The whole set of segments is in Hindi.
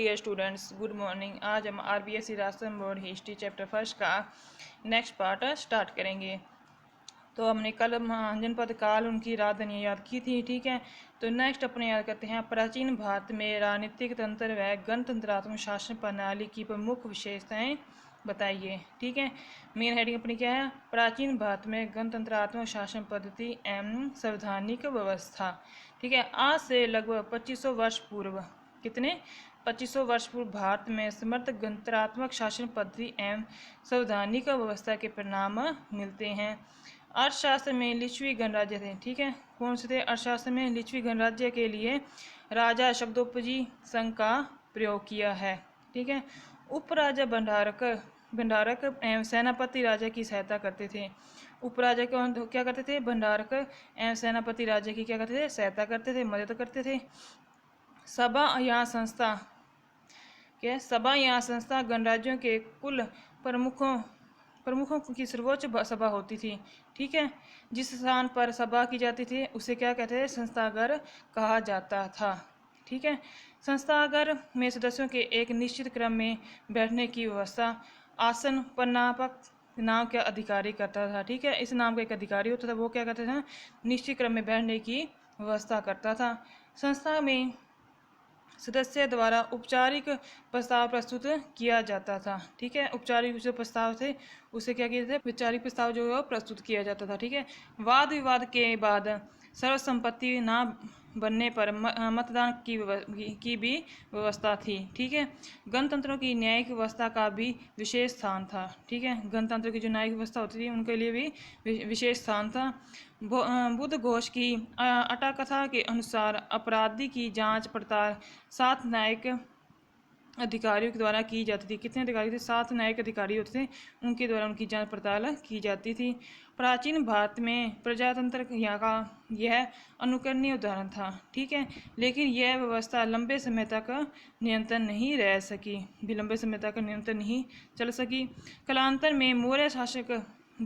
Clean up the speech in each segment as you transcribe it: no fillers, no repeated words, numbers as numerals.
Dear students, good morning. आज हम RBSE Rajasthan board history chapter first का नेक्स्ट पार्ट स्टार्ट करेंगे। तो हमने कल जनपद काल उनकी राजधानी याद की थी, ठीक है। तो नेक्स्ट अपने याद करते हैं प्राचीन भारत में राजनीतिक तंत्र व गणतंत्रात्मक शासन प्रणाली की प्रमुख विशेषताएं बताइए, ठीक है। मेन हेडिंग अपनी क्या है? प्राचीन भारत में गणतंत्रात्मक शासन पद्धति एवं संवैधानिक व्यवस्था, ठीक है। आज से लगभग 2500 वर्ष पूर्व, कितने 2500 वर्ष पूर्व भारत में समर्थ गणतंत्रात्मक शासन पद्धति एवं संवैधानिक व्यवस्था के परिणाम मिलते हैं। अर्थशास्त्र में लिच्छवी गणराज्य थे, ठीक है। कौन से थे? अर्थशास्त्र में लिच्छवी गणराज्य के लिए राजा शब्दोपजी संघ का प्रयोग किया है, ठीक है। उपराजा भंडारक एवं सेनापति राजा की सहायता करते थे। उपराजा क्या करते थे? भंडारक एवं सेनापति राजा की क्या करते थे? सहायता करते थे, मदद करते थे। सभा या संस्था, क्या? सभा या संस्था गणराज्यों के कुल प्रमुखों की सर्वोच्च सभा होती थी, ठीक है। जिस स्थान पर सभा की जाती थी उसे क्या कहते थे? संस्थागर कहा जाता था, ठीक है। संस्थागर में सदस्यों के एक निश्चित क्रम में बैठने की व्यवस्था आसन प्रणापक नाम का अधिकारी करता था, ठीक है। इस नाम का एक अधिकारी होता था, वो क्या करता था? निश्चित क्रम में बैठने की व्यवस्था करता था। संस्था में सदस्य द्वारा औपचारिक प्रस्ताव प्रस्तुत किया जाता था, ठीक है। औपचारिक जो प्रस्ताव थे उसे क्या किया जाता? औपचारिक प्रस्ताव जो है प्रस्तुत किया जाता था, ठीक है। वाद विवाद के बाद सर्वसम्मति न बनने पर मतदान की भी व्यवस्था थी, ठीक है। गणतंत्रों की न्यायिक व्यवस्था का भी विशेष स्थान था, ठीक है। गणतंत्र की जो न्यायिक व्यवस्था होती थी उनके लिए भी विशेष स्थान था। बुद्ध घोष की अटाकथा के अनुसार अपराधी की जांच पड़ताल 7 न्यायिक अधिकारियों के द्वारा की जाती थी। कितने अधिकारी थे? 7 न्यायिक अधिकारी होते थे, उनके द्वारा उनकी जांच पड़ताल की जाती थी। प्राचीन भारत में प्रजातंत्र यहाँ का यह अनुकरणीय उदाहरण था, ठीक है। लेकिन यह व्यवस्था लंबे समय तक नियंत्रण नहीं रह सकी, लंबे समय तक नियंत्रण नहीं चल सकी। कालांतर में मौर्य शासक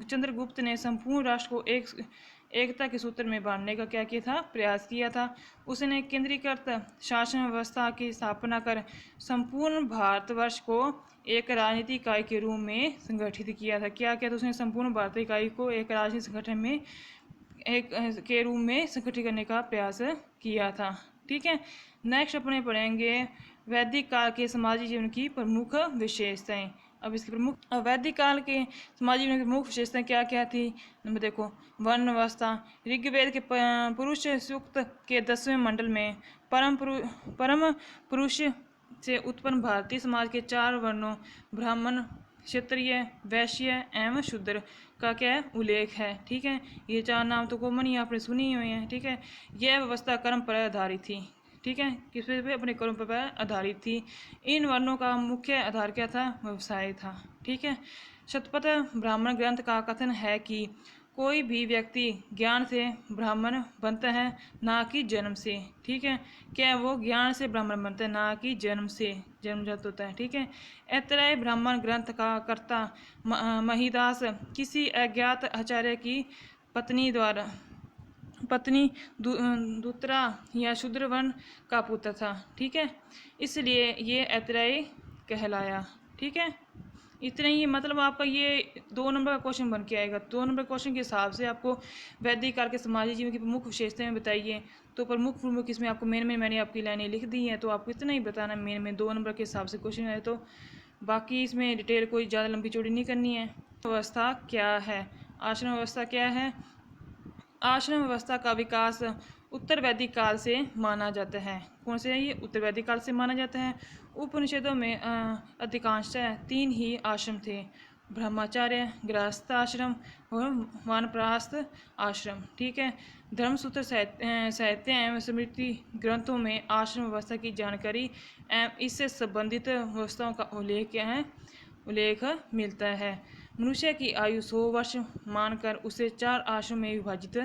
चंद्रगुप्त ने संपूर्ण राष्ट्र को एकता के सूत्र में बांधने का क्या किया था? प्रयास किया था। उसने केंद्रीकृत शासन व्यवस्था की स्थापना कर संपूर्ण भारतवर्ष को एक राजनीतिक इकाई के रूप में संगठित किया था। क्या किया था उसने? संपूर्ण भारतीय इकाई को एक राजनीतिक संगठन में के रूप में संगठित करने का प्रयास किया था, ठीक है। नेक्स्ट अपने पढ़ेंगे वैदिक काल के समाजी जीवन की प्रमुख विशेषताएं। अब इसकी प्रमुख वैदिक काल के समाजी जीवन की प्रमुख विशेषताएं क्या क्या थी? नंबर देखो, वर्ण व्यवस्था। ऋग्वेद के पुरुष सूक्त के 10वें मंडल में परम पुरुष से उत्पन्न भारतीय समाज के 4 वर्णों ब्राह्मण, क्षत्रिय, वैश्य एवं शूद्र का क्या उल्लेख है, ठीक है। ये 4 नाम तो कॉमन ही आपने सुनी हुई हैं, ठीक है। यह व्यवस्था कर्म पर आधारित थी, ठीक है। किस पे? अपने कर्म पर आधारित थी। इन वर्णों का मुख्य आधार क्या था? व्यवसाय था, ठीक है। शतपथ ब्राह्मण ग्रंथ का कथन है कि कोई भी व्यक्ति ज्ञान से ब्राह्मण बनता है, ना कि जन्म से, ठीक है। क्या? वो ज्ञान से ब्राह्मण बनता है, ना कि जन्म से, जन्मजात होता है, ठीक है। ऐतरेय ब्राह्मण ग्रंथ का कर्ता महिदास किसी अज्ञात आचार्य की पत्नी दूतरा या शूद्र वर्ण का पुत्र था, ठीक है। इसलिए ये ऐतरेय कहलाया, ठीक है। इतना ही, मतलब आपका ये 2 नंबर का क्वेश्चन बन के आएगा। 2 नंबर क्वेश्चन के हिसाब से आपको वैदिक काल के समाजी जीवन की प्रमुख विशेषताएं बताइए। तो प्रमुख इसमें आपको मेन मैंने आपकी लाइनें लिख दी हैं, तो आपको इतना ही बताना मेन में 2 नंबर के हिसाब से क्वेश्चन आए। तो बाकी इसमें डिटेल कोई ज़्यादा लंबी चौड़ी नहीं करनी है। व्यवस्था क्या है? आश्रम व्यवस्था क्या है? आश्रम व्यवस्था का विकास उत्तर वैदिक काल से माना जाता है। कौन से? ये उत्तर वैदिक काल से माना जाता है। उपनिषदों में अधिकांशतः 3 ही आश्रम थे: ब्रह्मचार्य, गृहस्थ आश्रम और वानप्रस्थ आश्रम, ठीक है। धर्मसूत्र साहित्य एवं स्मृति ग्रंथों में आश्रम व्यवस्था की जानकारी एवं इससे संबंधित व्यवस्थाओं का उल्लेख मिलता है। मनुष्य की आयु 100 वर्ष मानकर उसे 4 आश्रम में विभाजित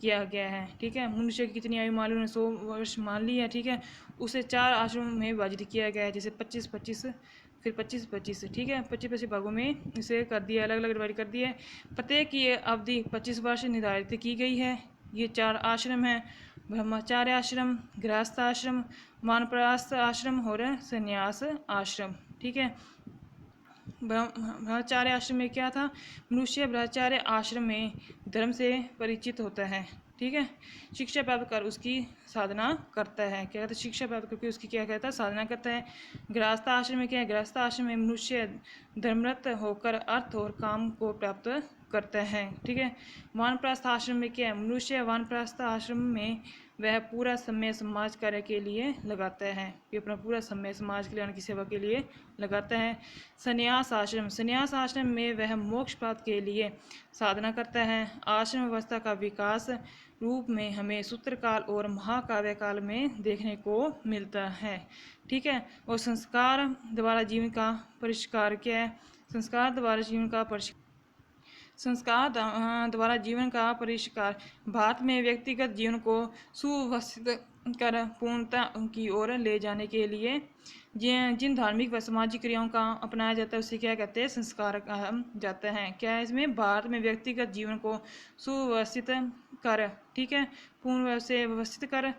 किया गया है, ठीक है। मनुष्य की कितनी आयु मान ली? 100 वर्ष मान ली है, ठीक है। उसे 4 आश्रम में विभाजित किया गया है, जैसे 25-25 फिर 25-25, ठीक है। 25-25 भागों में इसे कर दिया, अलग अलग डिवाइड कर दिया है। प्रत्येक की अवधि 25 वर्ष निर्धारित की गई है। ये 4 आश्रम हैं। ब्रह्मचार्य आश्रम, गृहस्थ आश्रम, वानप्रस्थ आश्रम और संन्यास आश्रम। ठीक है, ब्रह्मचार्य आश्रम में क्या था, मनुष्य ब्रह्मचार्य आश्रम में धर्म से परिचित होता है। ठीक है, शिक्षा प्राप्त कर उसकी साधना करता है। क्या कहते हैं, शिक्षा प्राप्त करके उसकी क्या कहता है, साधना करता है। गृहस्थ आश्रम में क्या है, गृहस्थ आश्रम में मनुष्य धर्मरत होकर अर्थ और काम को प्राप्त करता है। ठीक है, वानप्रस्थ आश्रम में क्या है, मनुष्य वानप्रस्थ आश्रम में वह पूरा समय समाज कार्य के लिए लगाता है, कि अपना पूरा समय समाज कल्याण की सेवा के लिए लगाता है। संन्यास आश्रम, संन्यास आश्रम में वह मोक्ष प्राप्त के लिए साधना करता है। आश्रम व्यवस्था का विकास रूप में हमें सूत्रकाल और महाकाव्य काल में देखने को मिलता है। ठीक है, और संस्कार द्वारा जीवन का परिष्कार क्या है, संस्कार द्वारा जीवन का संस्कार द्वारा जीवन का परिष्कार भारत में व्यक्तिगत जीवन को सुव्यवस्थित कर पूर्णता की ओर ले जाने के लिए जिन धार्मिक व सामाजिक क्रियाओं का अपनाया जाता है उसे क्या कहते हैं, संस्कार कहा जाता है। क्या है इसमें, भारत में व्यक्तिगत जीवन को सुव्यवस्थित कर, ठीक है, पूर्ण से व्यवस्थित कर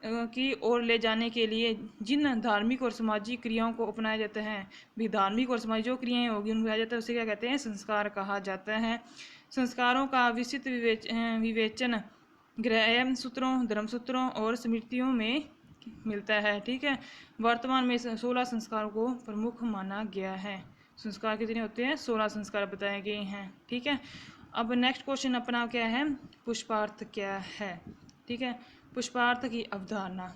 की ओर ले जाने के लिए जिन धार्मिक और सामाजिक क्रियाओं को अपनाया जाता है, भी धार्मिक और सामाजिक जो क्रियाएं होगी उनको कहा जाता है, उसे क्या कहते हैं, संस्कार कहा जाता है। संस्कारों का विस्तृत विवेचन ग्रह सूत्रों, धर्म सूत्रों और स्मृतियों में मिलता है। ठीक है, वर्तमान में 16 संस्कारों को प्रमुख माना गया है। संस्कार कितने होते हैं, 16 संस्कार बताए गए हैं। ठीक है, अब नेक्स्ट क्वेश्चन अपना क्या है, पुष्पार्थ क्या है। ठीक है, पुष्पार्थ की अवधारणा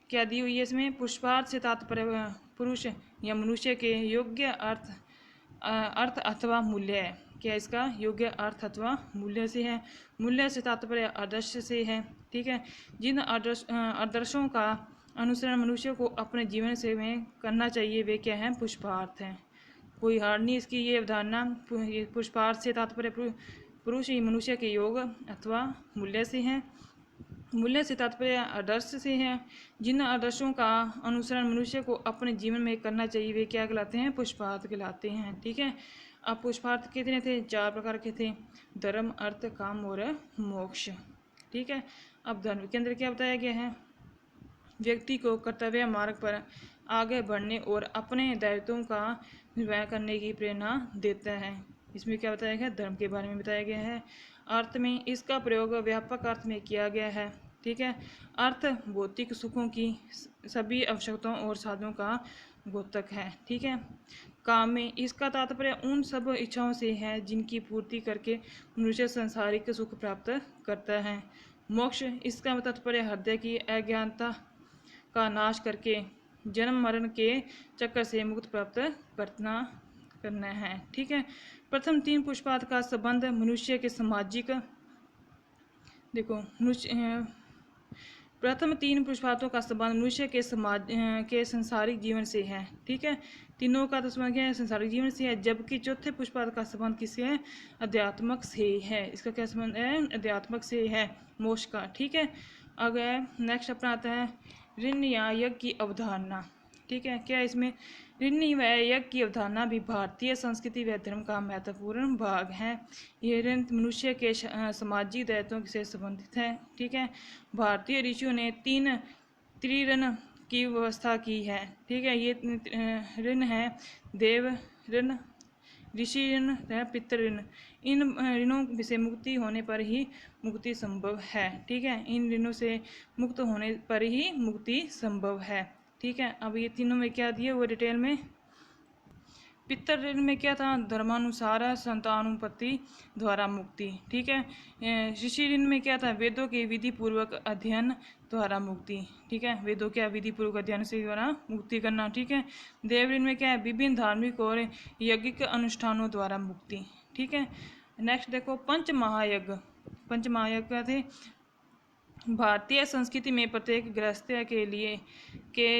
क्या दी हुई है इसमें, पुष्पार्थ से तात्पर्य पुरुष या मनुष्य के योग्य अर्थ अथवा मूल्य है। क्या इसका योग्य अर्थ अथवा मूल्य से है, मूल्य से तात्पर्य आदर्श से है। ठीक है, जिन आदर्शों का अनुसरण मनुष्य को अपने जीवन से में करना चाहिए वे क्या हैं, पुष्पार्थ हैं। कोई हार नहीं इसकी ये अवधारणा। पुष्पार्थ से तात्पर्य पुरुष ही मनुष्य के योग अथवा मूल्य से है, मूल्य से तात्पर्य आदर्श से है। जिन आदर्शों का अनुसरण मनुष्य को अपने जीवन में करना चाहिए वे क्या कहलाते हैं, पुष्पार्थ कहलाते हैं। ठीक है, अब पुष्पार्थ कितने थे, 4 प्रकार के थे, धर्म, अर्थ, काम और मोक्ष। ठीक है, अब धर्म के अंदर क्या बताया गया है, व्यक्ति को कर्तव्य मार्ग पर आगे बढ़ने और अपने दायित्वों का निर्वाह करने की प्रेरणा देता है। इसमें क्या बताया गया, धर्म के बारे में बताया गया है। अर्थ में इसका प्रयोग व्यापक अर्थ में किया गया है। ठीक है, अर्थ भौतिक सुखों की सभी आवश्यकताओं और साधनों का द्योतक है। ठीक है, काम में इसका तात्पर्य उन सब इच्छाओं से है जिनकी पूर्ति करके मनुष्य सांसारिक सुख प्राप्त करता है। मोक्ष इसका तात्पर्य हृदय की अज्ञानता का नाश करके जन्म मरण के चक्कर से मुक्त प्राप्त करना है। ठीक है, प्रथम 3 पुष्पार्थ का संबंध मनुष्य के सामाजिक, देखो प्रथम 3 पुष्पार्थों का संबंध मनुष्य के समाज के सांसारिक जीवन से है। ठीक है, तीनों का तो संबंध क्या है, सांसारिक जीवन से है, जबकि चौथे पुष्पार्थ का संबंध किससे है, अध्यात्मक से है। इसका क्या संबंध है, अध्यात्मक से है, मोक्ष का। ठीक है, अगर नेक्स्ट अपना आता है ऋण या यज्ञ की अवधारणा। ठीक है, क्या इसमें ऋण व यज्ञ की अवधारणा भी भारतीय संस्कृति व धर्म का महत्वपूर्ण भाग है। ये ऋण मनुष्य के सामाजिक दायित्वों से संबंधित है। ठीक है, भारतीय ऋषियों ने 3 त्रिऋण की व्यवस्था की है। ठीक है, ये ऋण है देव ऋण, ऋषि ऋण, पितृ ऋण। इन ऋणों से मुक्ति होने पर ही मुक्ति संभव है। ठीक है, इन ऋणों से मुक्त होने पर ही मुक्ति संभव है। ठीक है, अब ये तीनों में क्या दिए वो डिटेल में, पितृ ऋण में क्या था, धर्मानुसार संतानुपत्ति द्वारा मुक्ति। ठीक है, ऋषि ऋण में क्या था, वेदों के विधि पूर्वक अध्ययन द्वारा मुक्ति। ठीक है, वेदों के विधि पूर्वक अध्ययन से द्वारा मुक्ति करना। ठीक है, देव ऋण में क्या है, विभिन्न धार्मिक और यज्ञिक अनुष्ठानों द्वारा मुक्ति। ठीक है, नेक्स्ट देखो पंच महायज्ञ। पंच महायज्ञ क्या थे, भारतीय संस्कृति में प्रत्येक गृहस्थ्य के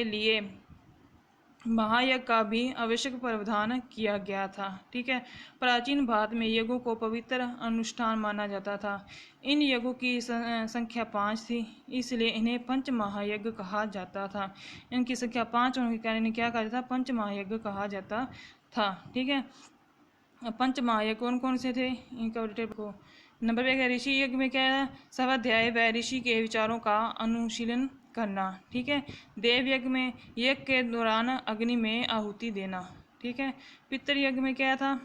लिए महायज्ञ का भी आवश्यक प्रावधान किया गया था। ठीक है, प्राचीन भारत में यज्ञों को पवित्र अनुष्ठान माना जाता था। इन यज्ञों की संख्या 5 थी, इसलिए इन्हें पंच महायज्ञ कहा जाता था। इनकी संख्या 5 होने के कारण क्या कहा जाता था, पंच महायज्ञ कहा जाता था। ठीक है, पंच महायज्ञ कौन कौन से थे, इनका डिटेल को, नंबर 1 है ऋषि यज्ञ में क्या है, स्वाध्याय व ऋषि के विचारों का अनुशीलन करना। ठीक है। देव यज्ञ में यज्ञ के दौरान अग्नि में आहुति देना। ठीक है। पितृ यज्ञ में क्या था,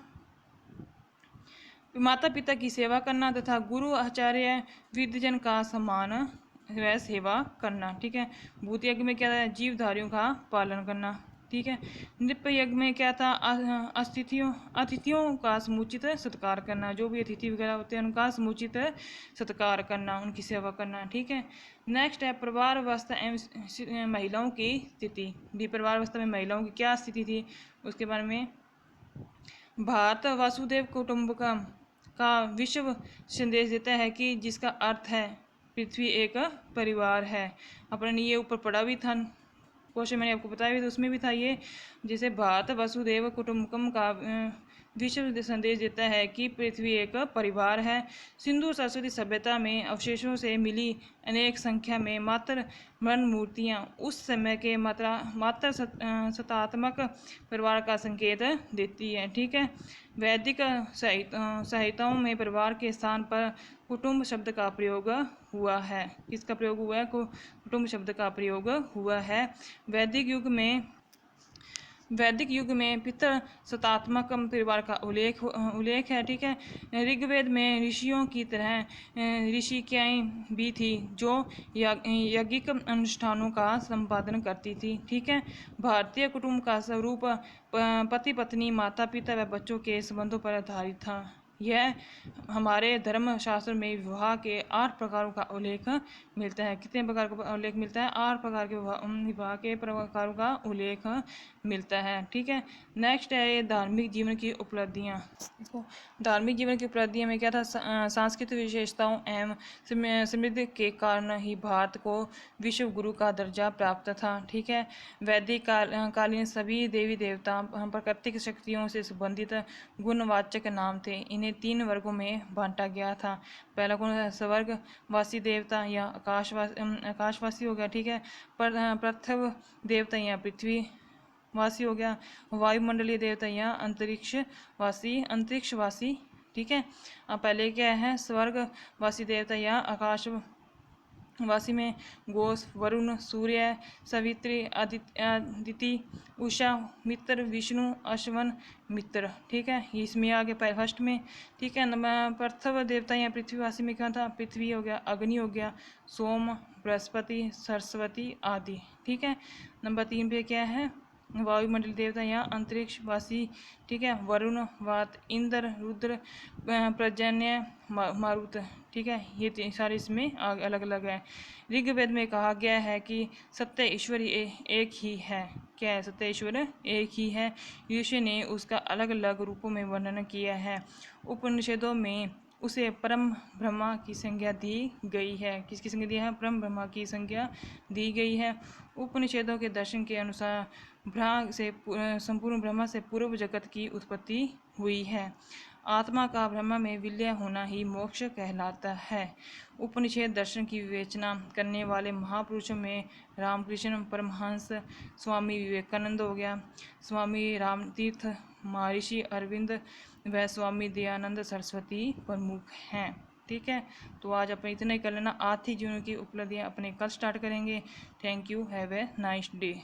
माता पिता की सेवा करना तथा गुरु आचार्य विद्यजन का सम्मान व सेवा करना। ठीक है। भूत यज्ञ में क्या है, जीवधारियों का पालन करना। ठीक है। नृप यज्ञ में क्या था, अतिथियों का समुचित सत्कार करना। जो भी अतिथि वगैरह होते हैं उनका समुचित सत्कार करना, उनकी सेवा करना। ठीक है। नेक्स्ट है परिवार व्यवस्था एवं महिलाओं की स्थिति। भी परिवार व्यवस्था में महिलाओं की क्या स्थिति थी उसके बारे में। भारत वासुदेव कुटुंबकम का विश्व संदेश देता है कि जिसका अर्थ है पृथ्वी एक परिवार है। अपन ने ये ऊपर पढ़ा भी था, क्वेश्चन मैंने आपको बताया भी, तो उसमें भी था ये, जैसे भारत वसुदेव कुटुंबकम का विश्व संदेश देता है कि पृथ्वी एक परिवार है। सिंधु सरस्वती सभ्यता में अवशेषों से मिली अनेक संख्या में मात्र मरण मूर्तियाँ उस समय के मात्र सत्तात्मक परिवार का संकेत देती है। ठीक है। वैदिक संहिताओं में परिवार के स्थान पर कुटुंब शब्द का प्रयोग हुआ है। किसका प्रयोग हुआ है, कुटुंब शब्द का प्रयोग हुआ है। वैदिक युग में पितृ सत्तात्मक परिवार का उल्लेख है। ठीक है। ऋग्वेद में ऋषियों की तरह ऋषिकाएँ भी थी जो यज्ञिक अनुष्ठानों का संपादन करती थी। ठीक है। भारतीय कुटुंब का स्वरूप पति पत्नी माता पिता व बच्चों के संबंधों पर आधारित था। यह हमारे धर्म शास्त्र में विवाह के 8 प्रकारों का उल्लेख मिलता है। कितने प्रकार का उल्लेख मिलता है, 8 प्रकार के विवाह के प्रकारों का उल्लेख मिलता है। ठीक है। नेक्स्ट है ये धार्मिक जीवन की उपलब्धियाँ। देखो धार्मिक जीवन की उपलब्धियों में क्या था, सांस्कृतिक विशेषताओं एवं समृद्धि के कारण ही भारत को विश्व गुरु का दर्जा प्राप्त था। ठीक है। वैदिक कालीन सभी देवी देवता प्राकृतिक शक्तियों से संबंधित गुणवाचक नाम थे। इन्हें 3 वर्गों में बांटा गया था। पहला गुण है स्वर्गवासी देवता या आकाशवासी हो गया। ठीक है। पृथ्वी देवता या पृथ्वी वासी हो गया। वायुमंडलीय देवता या अंतरिक्षवासी। ठीक है। पहले क्या है, स्वर्गवासी देवता या आकाशवासी में गोस, वरुण, सूर्य, सवित्री, अदिति, उषा, मित्र, विष्णु, अश्वन, मित्र। ठीक है। इसमें आगे फर्स्ट में। ठीक है। पृथ्वी देवता या पृथ्वीवासी में क्या था, पृथ्वी हो गया, अग्नि हो गया, सोम, बृहस्पति, सरस्वती आदि। ठीक है। नंबर 3 पे क्या है, वायुमंडल देवता या अंतरिक्षवासी। ठीक है। वरुण, वात, इंद्र, रुद्र, पर्जन्य, मारुत। ठीक है। ये सारे इसमें अलग अलग है। ऋग्वेद में कहा गया है कि सत्य ईश्वर एक ही है। क्या है, सत्य ईश्वर एक ही है। ऋषि ने उसका अलग अलग रूपों में वर्णन किया है। उपनिषदों में उसे परम ब्रह्मा की संज्ञा दी गई है। किसकी संज्ञा दी है, परम ब्रह्मा की संज्ञा दी गई है। उपनिषदों के दर्शन के अनुसार संपूर्ण ब्रह्मा से पूर्व जगत की उत्पत्ति हुई है। आत्मा का ब्रह्म में विलय होना ही मोक्ष कहलाता है। उपनिषद दर्शन की विवेचना करने वाले महापुरुषों में रामकृष्ण परमहंस, स्वामी विवेकानंद हो गया, स्वामी रामतीर्थ, महर्षि अरविंद व स्वामी दयानंद सरस्वती प्रमुख हैं। ठीक है। तो आज अपन इतना ही कर लेना। आर्थिक जीवन की उपलब्धियाँ अपने कल स्टार्ट करेंगे। Thank you. Have a nice day.